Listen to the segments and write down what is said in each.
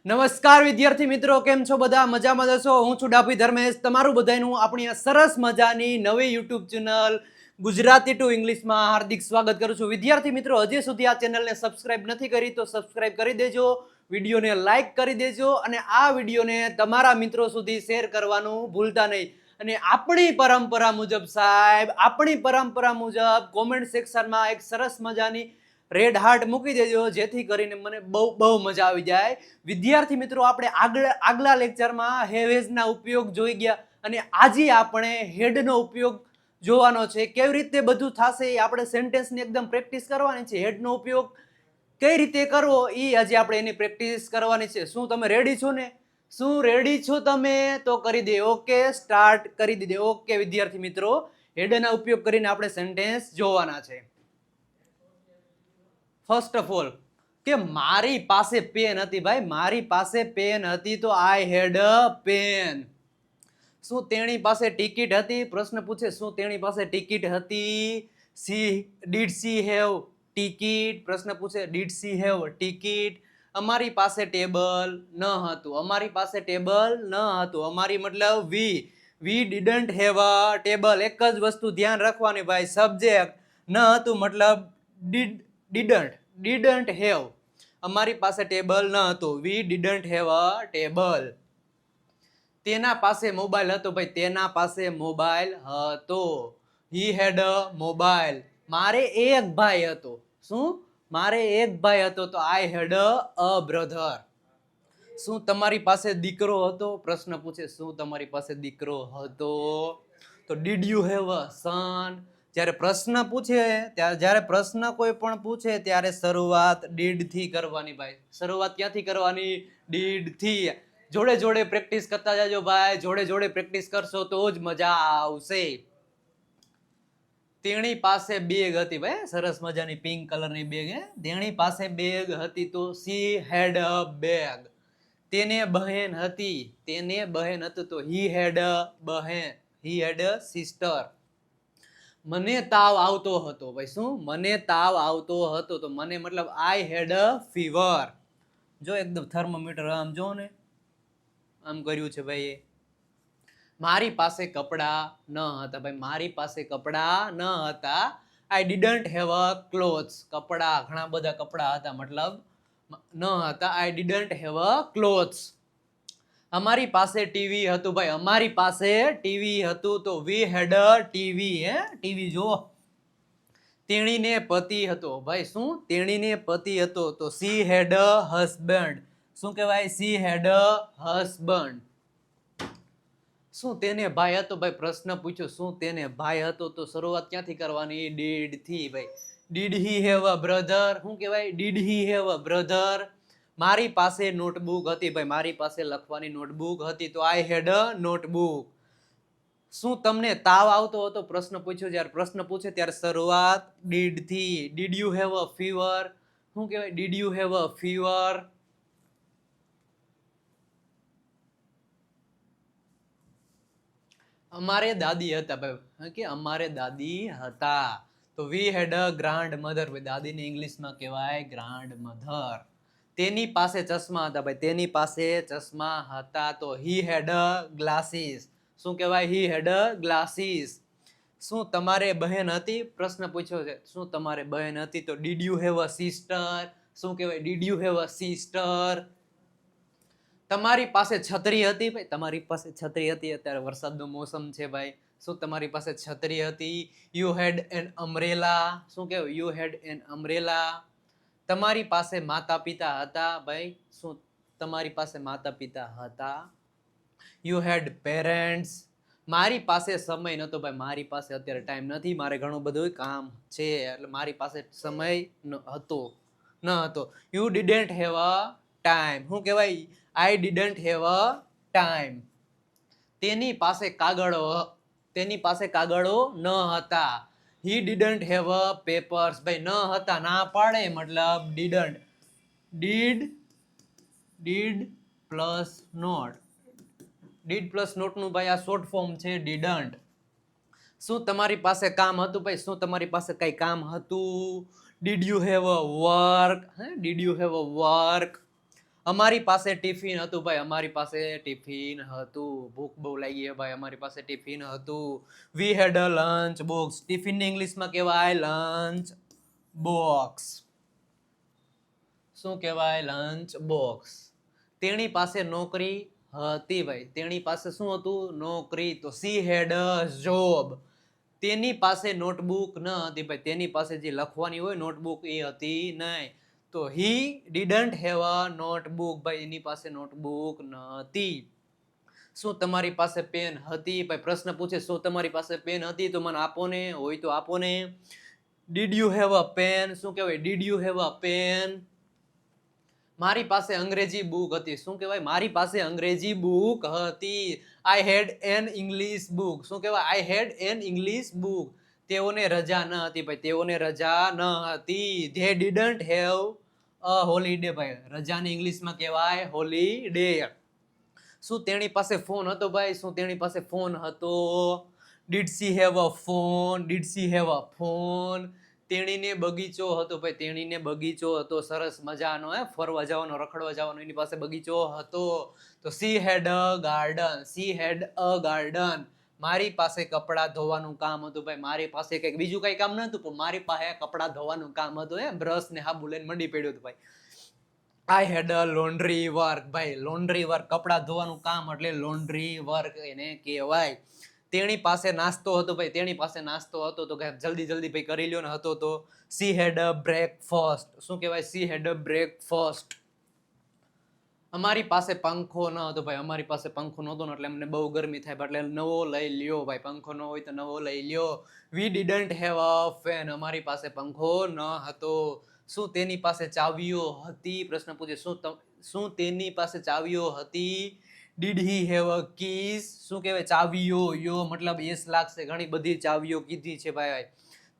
નમસ્કાર વિદ્યાર્થી મિત્રો, કેમ છો બધા? મજામાં જશો? હું છું ડાભી ધર્મેશ, તમારું બધાનું આપણી આ સરસ મજાની નવી યુટ્યુબ ચેનલ ગુજરાતી ટુ ઇંગ્લિશમાં હાર્દિક સ્વાગત કરું છું. વિદ્યાર્થી મિત્રો, હજી સુધી આ ચેનલને સબસ્ક્રાઇબ નથી કરી તો સબસ્ક્રાઇબ કરી દેજો, વિડીયોને લાઇક કરી દેજો અને આ વિડીયોને તમારા મિત્રો સુધી શેર કરવાનું ભૂલતા નહીં. અને આપણી પરંપરા મુજબ સાહેબ, આપણી પરંપરા મુજબ કોમેન્ટ સેક્શનમાં એક સરસ મજાની રેડ હાર્ટ મૂકી દેજો, જેથી કરીને મને બહુ મજા આવી જાય. વિદ્યાર્થી મિત્રો, આપણે આગલા લેક્ચરમાં હેવેઝના ઉપયોગ જોઈ ગયા અને આજે આપણે હેડનો ઉપયોગ જોવાનો છે. કેવી રીતે બધું થશે એ આપણે સેન્ટેન્સની એકદમ પ્રેક્ટિસ કરવાની છે. હેડનો ઉપયોગ કઈ રીતે કરવો એ આજે આપણે એની પ્રેક્ટિસ કરવાની છે. શું તમે રેડી છો ને? શું રેડી છો તમે? તો કરી દે ઓકે, સ્ટાર્ટ કરી દીધે. ઓકે વિદ્યાર્થી મિત્રો, હેડના ઉપયોગ કરીને આપણે સેન્ટેન્સ જોવાના છે. ફર્સ્ટ ઓફ ઓલ, કે મારી પાસે પેન હતી. ભાઈ, મારી પાસે પેન હતી તો આઈ હેડ અ પેન. શું તેણી પાસે ટિકિટ હતી? પ્રશ્ન પૂછે, શું તેણી પાસે ટિકિટ હતી? Did she have ticket? પ્રશ્ન પૂછે, ડીડ સી હેવ ટિકિટ? અમારી પાસે ટેબલ ન હતું. અમારી પાસે ટેબલ ન હતું. અમારી મતલબ વી ડીડન્ટ હેવ અ ટેબલ. એક જ વસ્તુ ધ્યાન રાખવાની ભાઈ, સબ્જેક્ટ ન હતું મતલબ ડીડન્ટ હેવ. અમારી પાસે ટેબલ ન હતું. વી ડીડન્ટ હેવ અ ટેબલ. તેના પાસે મોબાઈલ હતો. ભાઈ, તેના પાસે મોબાઈલ હતો. હી હેડ અ મોબાઈલ. મારે એક ભાઈ હતો. શું? મારે એક ભાઈ હતો તો આઈ હેડ અ બ્રધર. શું તમારી પાસે દીકરો હતો? પ્રશ્ન પૂછે, શું તમારી પાસે દીકરો હતો? તો ડીડ યુ હેવ અ સન. જ્યારે પ્રશ્ન પૂછે, જ્યારે પ્રશ્ન કોઈ પણ પૂછે ત્યારે શરૂઆત ડીડ થી કરવાની. ભાઈ, શરૂઆત ક્યાંથી કરવાની? ડીડ થી. જોડે જોડે પ્રેક્ટિસ કરતા જાજો ભાઈ. જોડે જોડે પ્રેક્ટિસ કરશો તો જ મજા આવશે. તેણી પાસે બેગ હતી. ભાઈ, સરસ મજાની પિંક કલરની બેગ. તેણી પાસે બેગ હતી તો સી હેડ અ બેગ. તેને બહેન હતી. તેને બહેન હતું તો હી હેડ અ બહેન. હી હેડ અ સિસ્ટર. મને તાવ આવતો હતો. ભાઈ, શું? મને તાવ આવતો હતો તો મને મતલબ આઈ હેડ અ ફીવર. જો એકદમ થર્મોમીટર આમ જો ને, આમ કર્યું છે ભાઈ. મારી પાસે કપડા ન હતા. ભાઈ, મારી પાસે કપડા ન હતા. આઈ ડીડન્ટ હેવ અ ક્લોથ્સ. કપડા, ઘણા બધા કપડા હતા મતલબ ન હતા. આઈ ડીડન્ટ હેવ અ ક્લોથ્સ. અમારી પાસે ટીવી હતું. ભાઈ, અમારી પાસે ટીવી હતું તો વી હેડ અ ટીવી. ટીવી જો. તેણીને પતિ હતો. ભાઈ, શું? તેણીને પતિ હતો તો સી હેડ અ હસબન્ડ. શું કહેવાય? C had a husband. શું તેને ભાઈ હતો? ભાઈ, પ્રશ્ન પૂછ્યો, શું તેને ભાઈ હતો તો શરૂઆત ક્યાંથી કરવાની? ડીડ થી. ભાઈ, did he have a brother. શું કહેવાય? Did he have a brother. મારી પાસે નોટબુક હતી. ભાઈ, મારી પાસે લખવાની નોટબુક હતી તો આઈ હેડ અ નોટબુક. શું તમને તાવ આવતો હતો? પ્રશ્ન પૂછ્યો, જ્યારે પ્રશ્ન પૂછે ત્યારે શરૂઆત ડીડ થી. Did you have a fever? શું કહેવાય? Did you have a fever? અમારે દાદી હતા. ભાઈ, કે અમારે દાદી હતા તો વી હેડ અ ગ્રાન્ડ મધર. દાદીને ઇંગ્લિશમાં કહેવાય ગ્રાન્ડ મધર. તેની પાસે ચશ્મા હતા. ભાઈ, તેની પાસે ચશ્મા હતા તો હી હેડ અ ગ્લાસીસ. શું કહેવાય? હી હેડ અ ગ્લાસીસ. શું તમારે બહેન હતી? પ્રશ્ન પૂછ્યો છે, શું તમારે બહેન હતી તો did you have a sister. શું કહેવાય? Did you have a sister. તમારી પાસે છત્રી હતી? ભાઈ, તમારી પાસે છત્રી હતી. અત્યારે વરસાદનો મોસમ છે ભાઈ. શું તમારી પાસે છત્રી હતી? You had an umbrella. શું કહેવાય? You had an umbrella. તમારી પાસે માતા પિતા હતા? ભાઈ, શું તમારી પાસે માતા પિતા હતા? You had parents. મારી પાસે સમય નતો. ભાઈ, મારી પાસે અત્યારે ટાઈમ નથી, મારે ઘણું બધું કામ છે એટલે મારી પાસે સમય હતો ન હતો. You didn't have a time. શું કહેવાય? I didn't have a time. તેની પાસે કાગળો ન હતા. He didn't have a papers. ભાઈ, ન હતા ના પાડે મતલબ didn't. Did plus not. Did plus not નું ભાઈ આ શોર્ટ ફોર્મ છે ડીડન્ટ. શું તમારી પાસે કામ હતું? ભાઈ, શું તમારી પાસે કઈ કામ હતું? Did you have a work. Did you have a work? અમારી પાસે ટિફિન હતું ભાઈ, અમારી પાસે ટિફિન હતું. ભૂખ બહુ લાગી હે ભાઈ, અમારી પાસે ટિફિન હતું. વી had a lunch box. Tiffin ઇંગ્લિશમાં કહેવાય લંચ બોક્સ. શું કહેવાય? Lunch box. તેણી પાસે નોકરી હતી ભાઈ, તેણી પાસે શું હતું? નોકરી. તો સી હેડ અ જોબ. તેની પાસે નોટબુક ન હતી ભાઈ, તેની પાસે જે લખવાની હોય નોટબુક એ હતી નહીં. તો હી ડીડન્ટ હેવ અ નોટબુક ભાઈ, એની પાસે નોટબુક નહોતી. શું તમારી પાસે પેન હતી ભાઈ? પ્રશ્ન પૂછે શું તમારી પાસે પેન હતી, તો મને આપો ને, હોય તો આપો ને. Did you have a pen. શું કહેવાય? Did you have a pen. મારી પાસે અંગ્રેજી બુક હતી. શું કહેવાય? મારી પાસે અંગ્રેજી બુક હતી. આઈ હેડ એન ઇંગ્લિશ બુક. શું કહેવાય? આઈ હેડ એન ઇંગ્લિશ બુક. તેઓને રજા ન હતી ભાઈ, તેઓને રજા ન હતી. They didn't have a holiday ભાઈ, રજાને ઇંગ્લિશમાં કહેવાય હોલિડે. શું તેણી પાસે ફોન હતો ભાઈ? શું તેણી પાસે ફોન હતો? Did she have a phone? Did she have a phone? તેણીને બગીચો હતો ભાઈ, તેણીને બગીચો હતો સરસ મજાનો, ફરવા જવાનો, રખડવા જવાનો, એની પાસે બગીચો હતો. તો C had a garden. C had a garden. મારી પાસે કપડાં ધોવાનું કામ હતું ભાઈ, મારી પાસે કંઈક બીજું કઈ કામ નતું, પણ મારી પાસે કપડાં ધોવાનું કામ હતું. બ્રશ ને હાબુ લઈને મંડી પડ્યું હતું ભાઈ. આઈ હેડ અ લોન્ડ્રી વર્ક ભાઈ, લોન્ડ્રી વર્ક કપડાં ધોવાનું કામ એટલે લોન્ડ્રી વર્ક એને કહેવાય. તેણી પાસે નાસ્તો હતો ભાઈ, તેણી પાસે નાસ્તો હતો, તો કે જલ્દી જલ્દી ભાઈ કરી લ્યો ને. હતો તો સી હેડ અ બ્રેકફાસ્ટ. શું કહેવાય? C had a breakfast. અમારી પાસે પંખો ન હતો ભાઈ, અમારી પાસે પંખો નહોતો ને એટલે અમને બહુ ગરમી થાય એટલે નવો લઈ લ્યો ભાઈ. પંખો ન હોય તો નવો લઈ લ્યો. વી ડીડન્ટ હેવ અ ફેન. અમારી પાસે પંખો ન હતો. શું તેની પાસે ચાવીઓ હતી? પ્રશ્ન પૂછે શું તેની પાસે ચાવીઓ હતી? Did he have a keys. શું કહેવાય? ચાવીઓ, યો મતલબ એસ લાગશે, ઘણી બધી ચાવીઓ કીધી છે ભાઈ.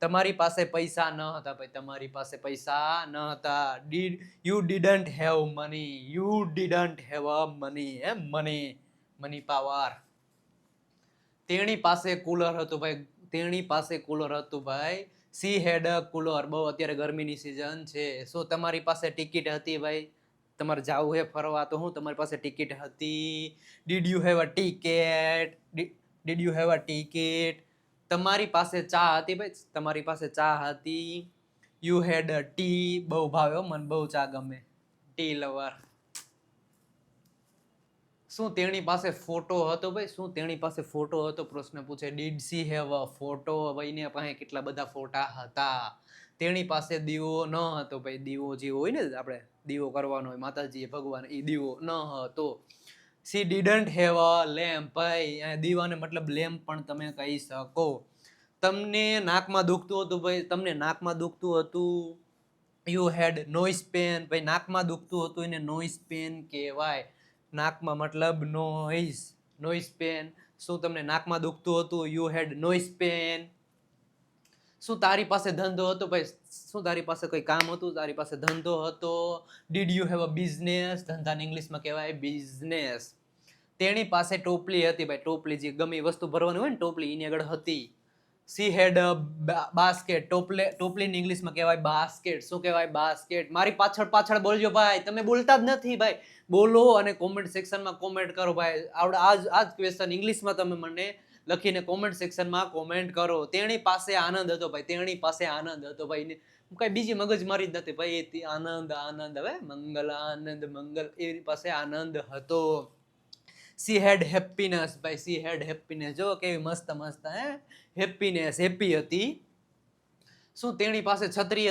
તમારી પાસે પૈસા ન હતા ભાઈ, તમારી પાસે પૈસા ન હતા. You didn't have money. You didn't have a money. Money power. તેણી પાસે કુલર હતું ભાઈ, તેણી પાસે કુલર હતું ભાઈ. C had a cooler. બહુ અત્યારે ગરમીની સિઝન છે. શું તમારી પાસે ટિકિટ હતી ભાઈ? તમારે જાવું હે ફરવા, તો હું તમારી પાસે ટિકિટ હતી? Did you have a ticket? Did you have a ticket? તમારી પાસે ચા હતી ભાઈ, તમારી પાસે ચા હતી? You had a T. બહુ ભાવે મને, બહુ ચા ગમે. T lover. શું તેણી પાસે ફોટો હતો ભાઈ? શું તેણી પાસે ફોટો હતો? પ્રશ્ન પૂછે. Did she have a photo? ભાઈ ને પાસે કેટલા બધા ફોટા હતા. તેણી પાસે દીવો ન હતો ભાઈ, દીવો જે હોય ને આપણે દીવો કરવાનો હોય માતાજી ભગવાન, એ દીવો ન હતો. C didn't have a lamp ભાઈ, દીવાને મતલબ લેમ્પ પણ તમે કહી શકો. તમને નાકમાં દુખતું હતું ભાઈ, તમને નાકમાં દુખતું હતું? યુ હેડ નોઇઝ પેન ભાઈ, નાકમાં દુખતું હતું એને નોઇઝ પેન કહેવાય. નાકમાં મતલબ નોઇઝ પેન. શું તમને નાકમાં દુખતું હતું? You had nose pain. શું તારી પાસે ધંધો હતો ભાઈ? શું તારી પાસે કોઈ કામ હતું? તારી પાસે ધંધો હતો? Did you have a business? ધંધાને ઇંગ્લિશમાં કહેવાય બિઝનેસ. તેણી પાસે ટોપલી હતી ભાઈ, ટોપલી જે ગમે વસ્તુ ભરવાની હોય ને ટોપલી એની આગળ હતી. C had a basket. ટોપલીને ઇંગ્લિશમાં કહેવાય બાસ્કેટ. શું કહેવાય? બાસ્કેટ. મારી પાછળ પાછળ બોલજો ભાઈ, તમે બોલતા જ નથી ભાઈ. બોલો અને કોમેન્ટ સેક્શનમાં કોમેન્ટ કરો ભાઈ. આજ ક્વેશ્ચન ઇંગ્લિશમાં તમે મને લખીને કોમેન્ટ સેક્શનમાં કોમેન્ટ કરો. તેણી પાસે આનંદ હતો ભાઈ, તેણી પાસે આનંદ હતો ભાઈ. કઈ બીજી મગજ મારી જ નથી ભાઈ. આનંદ હવે મંગલ, આનંદ મંગલ, એની પાસે આનંદ હતો. સી હેડ હેપીનેસ ભાઈ, સી હેડ હેપીનેસ. જો કેવી મસ્ત મસ્ત હેપીનેસ, હેપી હતી. શું તેણી પાસે છત્રી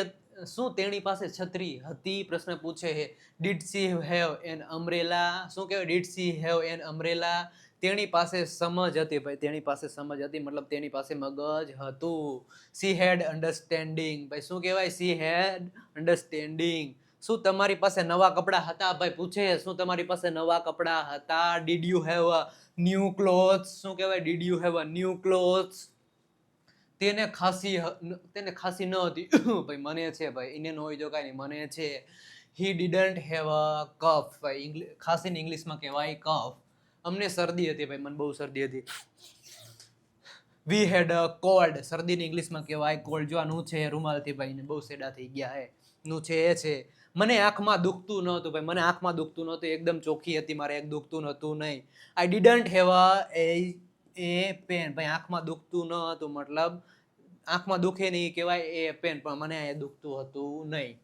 શું તેણી પાસે છત્રી હતી? પ્રશ્ન પૂછે છે. Did she have an umbrella? શું કહેવાય? Did she have an umbrella? તેણી પાસે સમજ હતી ભાઈ, તેણી પાસે સમજ હતી મતલબ તેની પાસે મગજ હતું. સી હેડ અન્ડરસ્ટેન્ડિંગ ભાઈ, શું કહેવાય? She had understanding. શું તમારી પાસે નવા કપડા હતા ભાઈ? પૂછે શું તમારી પાસે નવા કપડા હતા? Did you have a new clothes? શું કહેવાય? Did you have a new clothes? તેને ખાંસી ન હતી ભાઈ, મને છે ભાઈ, એને ન હોય તો કાંઈ નહીં, મને છે. હી ડીડન્ટ હેવ અ કફ ભાઈ, ખાંસીને ઇંગ્લિશમાં કહેવાય કફ. અમને શરદી હતી ભાઈ, મને બહુ શરદી હતી. વી હેડ અ કોલ્ડ. શરદીને ઇંગ્લિશમાં કહેવાય કોલ્ડ. જો આ નું છે રૂમાલથી ભાઈ ને બહુ સેડા થઈ ગયા હે. નું છે એ છે. મને આંખમાં દુખતું નહોતું ભાઈ, મને આંખમાં દુખતું નહોતું, એકદમ ચોખ્ખી હતી, મારે એક દુખતું નહોતું નહીં. I didn't have a pain, ભાઈ આંખમાં દુખતું ન હતું, મતલબ આંખમાં દુખે નહીં કહેવાય એ પેન, પણ મને એ દુખતું હતું નહીં.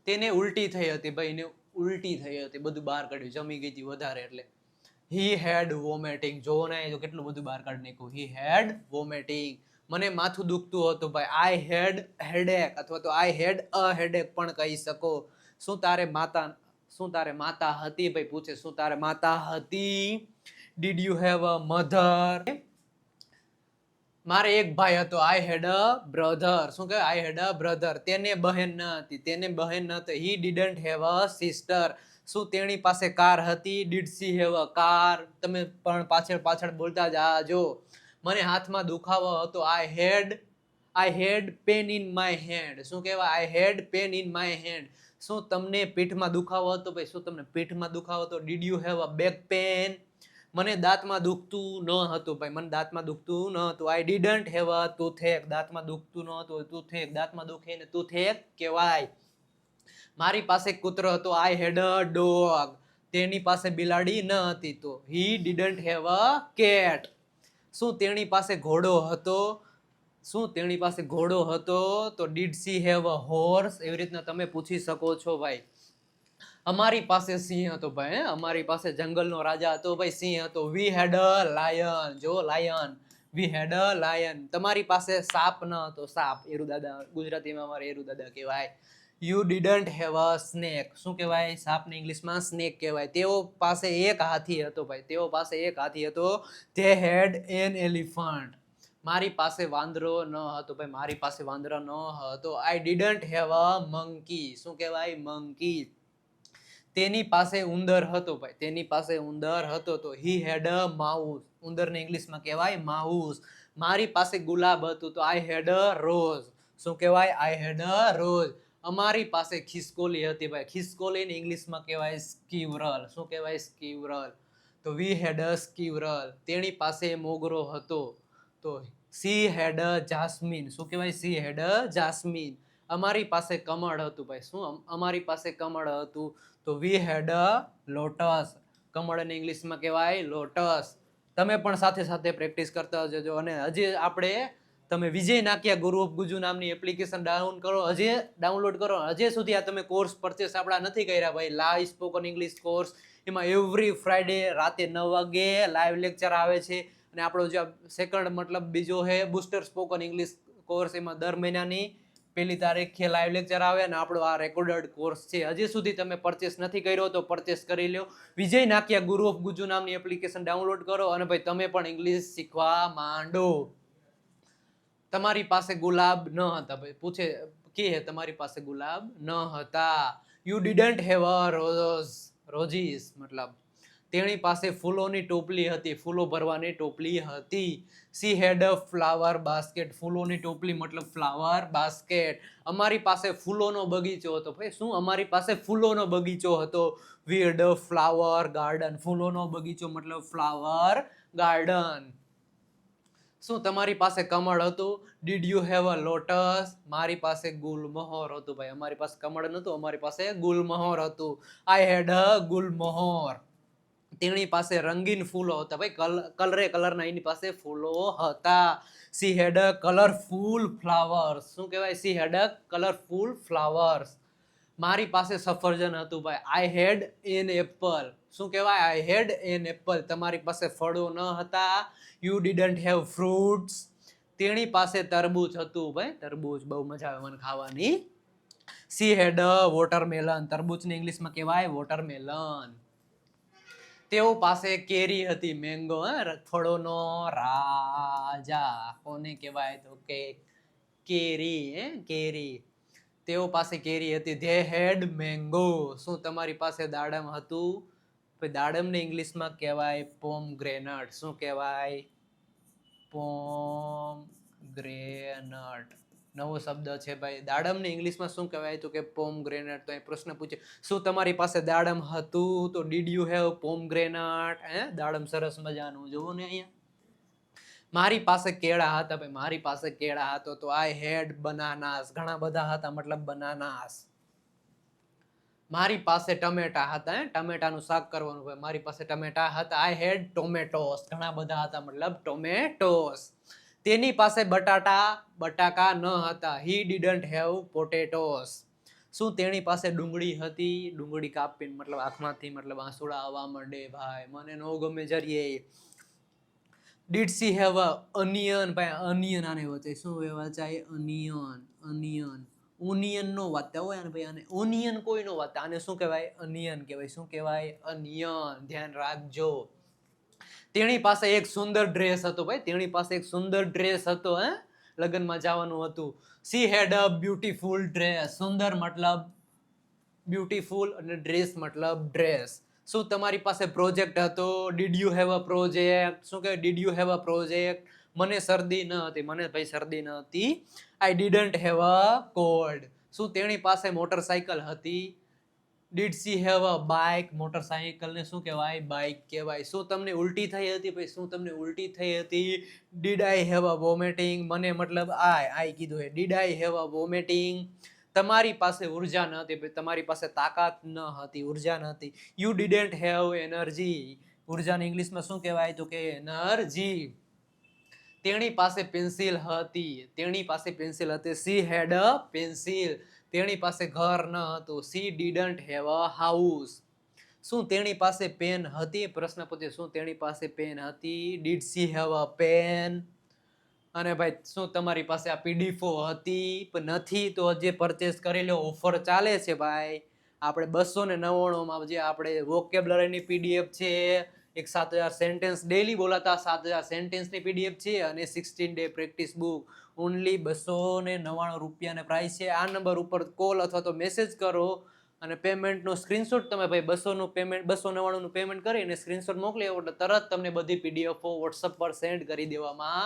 તેને ઉલટી થઈ હતી ભાઈ, એને ઉલટી થઈ હતી, બધું બહાર કાઢ્યું, જમી ગઈ હતી વધારે એટલે. હી હેડ વોમિટિંગ, જોવો ને તો કેટલું બધું બહાર કાઢી નાખ્યું. હી હેડ વોમિટિંગ, મને માથું દુખતું હતું ભાઈ. આઈ હેડ હેડેક અથવા તો આઈ હેડ અ હેડેક પણ કહી શકો. શું તારે માતા હતી ભાઈ, પૂછે શું તારે માતા હતી. Did you have a mother, મારે એક ભાઈ હતો. આઈ હેડ અ બ્રધર, શું કહેવાય આઈ હેડ અ બ્રધર, તેને બહેન ન હતી, તેને બહેન ન હતી. હી ડીડન્ટ હેવ અ સિસ્ટર, શું તેણી પાસે કાર હતી. Did she have a car, તમે પણ પાછળ બોલતા જાજો. મને હાથમાં દુખાવો હતો. આઈ હેડ પેન ઇન માય હેન્ડ, શું કહેવાય આઈ હેડ પેન ઇન માય હેન્ડ. શું તમને પીઠમાં દુખાવો હતો ભાઈ, શું તમને પીઠમાં દુખાવો હતો. Did you have a back pain, મને દાંતમાં દુખતું ન હતું ભાઈ, મને દાંતમાં દુખતું ન હતું. આઈ ડીડન્ટ હેવ અ ટૂથેક, દાંતમાં દુખતું ન હતું, ટૂથેક, દાંતમાં દુખે ને ટૂથેક કહેવાય. મારી પાસે કૂતરો હતો. આઈ હેડ અ ડોગ, તેની પાસે બિલાડી ન હતી, તો હી ડીડન્ટ હેવ અ કેટ. શું તેણી પાસે ઘોડો હતો, શું તેણી પાસે ઘોડો હતો, તો did she have a horse. એવી રીતના તમે પૂછી શકો છો ભાઈ. અમારી પાસે સિંહ હતો ભાઈ, અમારી પાસે જંગલનો રાજા હતો ભાઈ, સિંહ હતો. વી હેડ અ લાયન, જો lion, we had a lion. તમારી પાસે સાપ ન હતો, સાપ, એરુ દાદા, ગુજરાતીમાં અમારે એરુ દાદા કહેવાય. You didn't have a snake, શું કહેવાય સાપને ઇંગ્લિશમાં સ્નેક કહેવાય. તેઓ પાસે એક હાથી હતો ભાઈ, તેઓ પાસે એક હાથી હતો. ધે હેડ એન એલિફન્ટ, મારી પાસે વાંદરો ન હતો ભાઈ, મારી પાસે વાંદરો ન હતો. આઈ ડીડન્ટ હેવ અ મંકી, શું કહેવાય મંકી. તેની પાસે ઉંદર હતો ભાઈ, તેની પાસે ઉંદર હતો, તો હી હેડ અ માઉસ, ઉંદરને ઇંગ્લિશમાં કહેવાય માઉસ. મારી પાસે ગુલાબ હતું, તો આઈ હેડ અ રોઝ, શું કહેવાય આઈ હેડ અ રોઝ. અમારી પાસે ખિસકોલી હતી ભાઈ, ખિસકોલીને ઇંગ્લિશમાં કહેવાય સ્કીવરલ, શું કહેવાય સ્કીવરલ, તો વી હેડ અ સ્કીવરલ. તેણી પાસે મોગરો હતો, તો સી હેડ અ જાસ્મીન, શું કહેવાય સી હેડ અ જાસ્મીન. અમારી પાસે કમળ હતું ભાઈ, શું અમારી પાસે કમળ હતું, તો વી હેડ અ લોટસ, કમળને ઇંગ્લિશમાં કહેવાય લોટસ. તમે પણ સાથે સાથે પ્રેક્ટિસ કરતા જજો. અને હજી આપણે, તમે વિજય નાક્યા ગુરુ ઓફ ગુજુ નામની એપ્લિકેશન ડાઉનલોડ કરો. હજી સુધી આ તમે કોર્સ પરચેસ આપણા નથી કર્યા ભાઈ, લાઈવ સ્પોકન ઇંગ્લિશ કોર્સ, એમાં એવરી ફ્રાઈડે રાતે 9 વાગે લાઈવ લેક્ચર આવે છે. અને આપણો જે સેકન્ડ મતલબ બીજો છે બુસ્ટર સ્પોકન ઇંગ્લિશ કોર્સ, એમાં દર મહિનાની 1 તારીખે લાઈવ લેક્ચર આવે. અને આપણો આ રેકોર્ડેડ કોર્સ છે. હજી સુધી તમે પરચેસ નથી કર્યો તો પરચેસ કરી લો. વિજય નાક્યા ગુરુ ઓફ ગુજુ નામની એપ્લિકેશન ડાઉનલોડ કરો અને ભાઈ તમે પણ ઇંગ્લિશ શીખવા માંડો. તમારી પાસે ગુલાબ ન હતા ભાઈ, પૂછે કે તમારી પાસે ગુલાબ ન હતા. You didn't have a roses, મતલબ તેણી પાસે ફૂલોની ટોપલી હતી, ફૂલો ભરવાની ટોપલી હતી. C had a flower basket, ફૂલોની ટોપલી મતલબ ફ્લાવર બાસ્કેટ. અમારી પાસે ફૂલોનો બગીચો હતો ભાઈ, શું અમારી પાસે ફૂલોનો બગીચો હતો. We had a flower garden, ફૂલોનો બગીચો મતલબ ફ્લાવર ગાર્ડન. શું તમારી પાસે કમળ હતું. Did you have a lotus, મારી પાસે ગુલમોહર હતું ભાઈ, અમારી પાસે કમળ નતું, અમારી પાસે ગુલમોહર હતું. આઈ હેડ અ ગુલમોહર. તેની પાસે રંગીન ફૂલો હતા ભાઈ, કલરના એની પાસે ફૂલો હતા. C had a colourful flowers, શું કહેવાય C had a colourful flowers. મારી પાસે સફરજન હતું ભાઈ. આઈ હેડ એન એપલ, શું કહેવાય આઈ હેડ એન એપલ. તમારી પાસે ફળો ન હતા. You didn't have fruits. તેની પાસે તરબૂચ હતું ભાઈ, તરબૂચ બહુ મજા આવે મને ખાવાની. સી હેડ અ વોટરમેલન, તરબૂચને ઇંગ્લિશમાં કહેવાય વોટરમેલન. તેઓ પાસે કેરી હતી, મેંગો, ફળોનો રાજા કોને કહેવાય, તો કે કેરી, કેરી. તેઓ પાસે કેરી હતી. They had mango. શું તમારી પાસે દાડમ હતું. દાડમને ઇંગ્લિશમાં કહેવાય પોમગ્રેનટ, શું કહેવાય પોમગ્રેનટ. નવો શબ્દ છે ભાઈ. દાડમને ઇંગ્લિશમાં શું કહેવાય, તો કે પોમગ્રેનટ. તો અહીં પ્રશ્ન પૂછે શું તમારી પાસે દાડમ હતું, તો ડીડ યુ હેવ પોમગ્રેનટ. દાડમ સરસ મજાનું, જુઓ ને અહીંયા. મારી પાસે કેળા હતા ભાઈ, મારી પાસે કેળા હતો, તો આઈ હેડ બનાનાસ. ઘણા બધા હતા મતલબ બનાનાસ. મારી પાસે ટમેટા હતા, ટમેટાનું શાક કરવાનું હોય, મારી પાસે ટમેટા હતા, આઈ હેડ ટોમેટોસ, ઘણા બધા હતા મતલબ ટોમેટોસ. તેની પાસે બટાકા ન હતા, હી ડીડન્ટ હેવ પોટેટોસ. શું તેની પાસે ડુંગળી હતી? ડુંગળી કાપીને મતલબ આંખમાંથી મતલબ આંસુડા આવવા માંડે ભાઈ, મને નો ગમે જરીએ. Did she have a onion? ભાઈ અનિયન આને વચાય, શું વચાય? અનિયન. ઓનિયન નો વાંચતા હોય ને ભાઈ, આને ઓનિયન કોઈ નો વાંચતા, આને શું કહેવાય? અનિયન કહેવાય. શું કહેવાય? અનિયન. ધ્યાન રાખજો. તેણી પાસે એક સુંદર ડ્રેસ હતો ભાઈ, તેણી પાસે એક સુંદર ડ્રેસ હતો, લગ્નમાં જવાનું હતું. She had a beautiful dress. સુંદર મતલબ બ્યુટીફુલ અને ડ્રેસ મતલબ ડ્રેસ. શું તમારી પાસે પ્રોજેક્ટ હતો? Did you have a project? શું કહેવાય? Did you have a project? મને શરદી ન હતી, મને ભાઈ શરદી ન હતી. I didn't have a cold. શું તેણી પાસે મોટરસાયકલ હતી? Did she have a bike? મોટરસાયકલને શું કહેવાય? બાઇક કહેવાય. શું તમને ઉલટી થઈ હતી? ભાઈ શું તમને ઉલટી થઈ હતી? Did I have a vomiting? મને મતલબ આઈ કીધું હે. Did I have a vomiting? તમારી પાસે ઉર્જા ન હતી, ભાઈ તમારી પાસે તાકાત ન હતી, ઉર્જા ન હતી. You didn't have energy? ઉર્જાને ઇંગ્લિશમાં શું કહેવાય? તો કે એનર્જી. તેણી પાસે પેન્સિલ હતી, તેણી પાસે પેન્સિલ હતી. C had a pencil. તેણી પાસે ઘર ન હતું. C didn't have a house. શું તેણી પાસે પેન હતી? પ્રશ્ન પૂછે, શું તેણી પાસે પેન હતી? Did she have a pen? અને ભાઈ શું તમારી પાસે આ પીડીએફઓ હતી? પણ નથી તો જે પરચેસ કરી લો, ઓફર ચાલે છે ભાઈ. આપણે 299 જે આપણે વોકેબ્યુલરીની પીડીએફ છે, એક 7000 સેન્ટેન્સ ડેલી બોલાતા 7000 સેન્ટેન્સની પીડીએફ છે, અને 16 ડે પ્રેક્ટિસ બુક. ઓનલી 299 રૂપિયાની પ્રાઇસ છે. આ નંબર ઉપર કોલ અથવા તો મેસેજ કરો અને પેમેન્ટનો સ્ક્રીનશોટ તમે ભાઈ 200નું પેમેન્ટ 299નું પેમેન્ટ કરીને સ્ક્રીનશોટ મોકલી આવો એટલે તરત તમને બધી પીડીએફઓ વોટ્સઅપ પર સેન્ડ કરી દેવામાં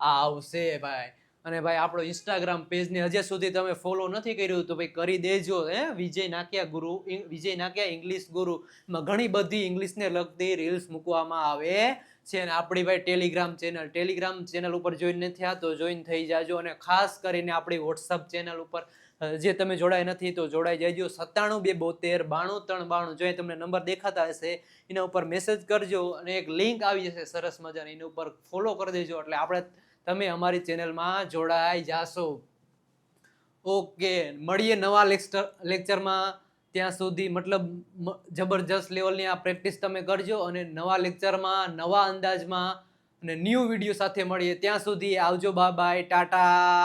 આવશે ભાઈ. અને ભાઈ આપણો ઇન્સ્ટાગ્રામ પેજને હજી સુધી તમે ફોલો નથી કર્યું તો ભાઈ કરી દેજો. વિજય નાકિયા ઇંગ્લિશ ગુરુ માં ઘણી બધી ઇંગ્લિશને લગતી રીલ્સ મૂકવામાં આવે છે. અને આપણી ભાઈ ટેલિગ્રામ ચેનલ ઉપર જોઈન નથી થયા તો જોઈન થઈ જાજો. અને ખાસ કરીને આપણી વોટ્સઅપ ચેનલ ઉપર જે તમે જોડાય નથી તો જોડાઈ જાયજો. 9722929392 જો તમને નંબર દેખાતા હશે એના ઉપર મેસેજ કરજો અને એક લિંક આવી જશે સરસ મજાની, એના ઉપર ફોલો કરી દેજો એટલે આપણે તમે અમારી ચેનલમાં જોડાઈ જાશો. ઓકે, મળીએ નવા લેક્ચરમાં. ત્યાં સુધી મતલબ જબરજસ્ત લેવલની આ પ્રેક્ટિસ તમે કરજો અને નવા લેક્ચરમાં નવા અંદાજમાં અને ન્યૂ વિડીયો સાથે મળીએ. ત્યાં સુધી આવજો, બાય બાય, ટાટા.